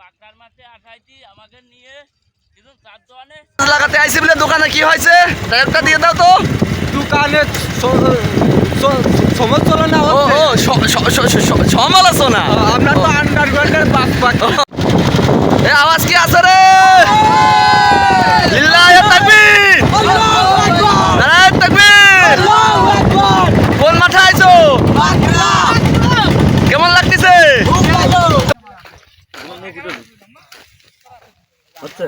বাগদার মাঠে আসাইছি আমাকে নিয়ে কিছু চার দোকানে লাগাতে আইছি বলে দোকানে কি হয়েছে একটা দিয়ে দাও তো। দোকানে সমালোচনা ও সমালোচনা আপনার তো আন্ডারগ্রাউন্ডের পাক পাক এ আওয়াজ কি আছে রে? লিল্লাহি তাকবীর, নারায়ে তাকবীর। কোন মাঠে আইছো? কেমন লাগতেছে? আচ্ছা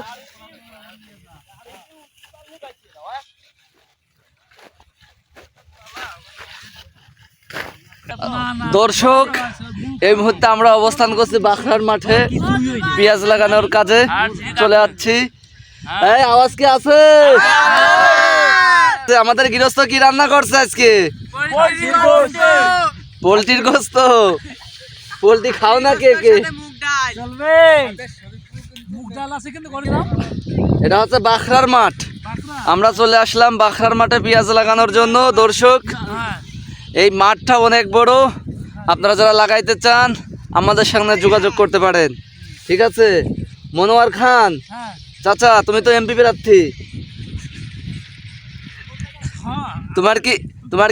দর্শক, এই মুহূর্তে আমরা অবস্থান করছি বাখরার মাঠে পেঁয়াজ লাগানোর কাজে চলে যাচ্ছি। এই আওয়াজ কি আছে? আমাদের গৃহস্থ কি রান্না করছে আজকে? পোলট্রির গোস্ত। পোলট্রি খাও না কে কে? এটা হচ্ছে বাখরার মাঠ। আমরা চলে আসলাম বাখরার মাঠে পেঁয়াজ লাগানোর জন্য। দর্শক, এই মাঠটা অনেক বড়। আপনারা যারা লাগাইতে চান আমাদের সঙ্গে যোগাযোগ করতে পারেন। ঠিক আছে? মনোয়ার খান চাচা, তুমি তো এমপি প্রার্থী, তোমার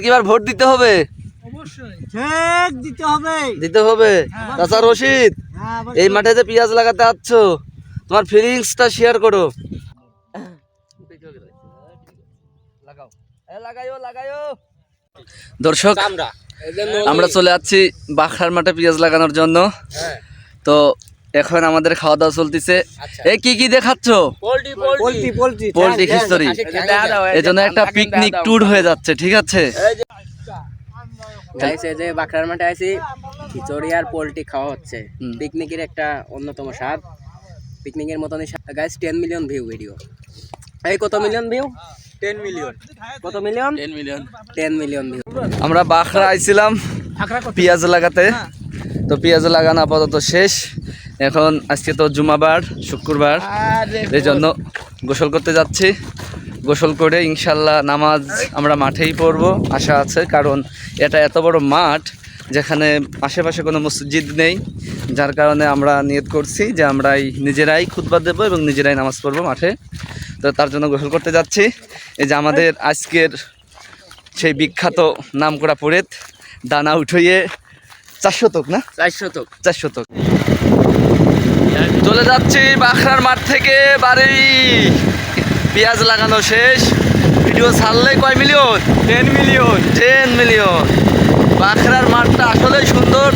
কি এবার ভোট দিতে হবে? দিতে হবে। চাচা রশিদ, এই মাঠে যে পেঁয়াজ লাগাতে আসছ, তোমার ফিলিংসটা শেয়ার করো। দর্শক, আমরা চলে যাচ্ছি বাখরার মাঠে পেঁয়াজ লাগানোর জন্য। তো এখন আমাদের খাওয়া দাওয়া চলতেছে। এই কি দেখাচ্ছ? পোল্ট্রি খিচুড়ি। এই জন্য একটা পিকনিক ট্যুর হয়ে যাচ্ছে। ঠিক আছে, যে বাখরার মাঠে আইছি, খিচুড়ি আর পোল্ট্রি খাওয়া হচ্ছে। পিকনিকের একটা অন্যতম স্বাদ। পিকনিকের মতনই গাইস। 10 million view video. এই কত মিলিয়ন ভিউ? 10 মিলিয়ন। কত মিলিয়ন? 10 million view. আমরা বাখরা আইছিলাম পেঁয়াজ লাগাতে। তো পেঁয়াজ লাগানো আপাতত শেষ। এখন আজকে তো জুমাবার, শুক্রবার, এই জন্য গোসল করতে যাচ্ছি। গোসল করে ইনশাল্লাহ নামাজ আমরা মাঠেই পড়বো আশা আছে। কারণ এটা এত বড় মাঠ যেখানে আশেপাশে কোনো মসজিদ নেই, যার কারণে আমরা নিয়ত করছি যে আমরাই নিজেরাই খুতবা দেবো এবং নিজেরাই নামাজ পড়বো মাঠে। তো তার জন্য গোসল করতে যাচ্ছি। এই যে আমাদের আজকের সেই বিখ্যাত নামকরা পড়েত দানা উঠিয়ে 4 শতক না 4 শতক চলে যাচ্ছি বাখরার মাঠ থেকে বাড়ি। পেঁয়াজ লাগানো শেষ। ভিডিও ছাড়লে কয় মিলিয়ন? 10 মিলিয়ন। বাখরার মাঠটা আসলেই সুন্দর।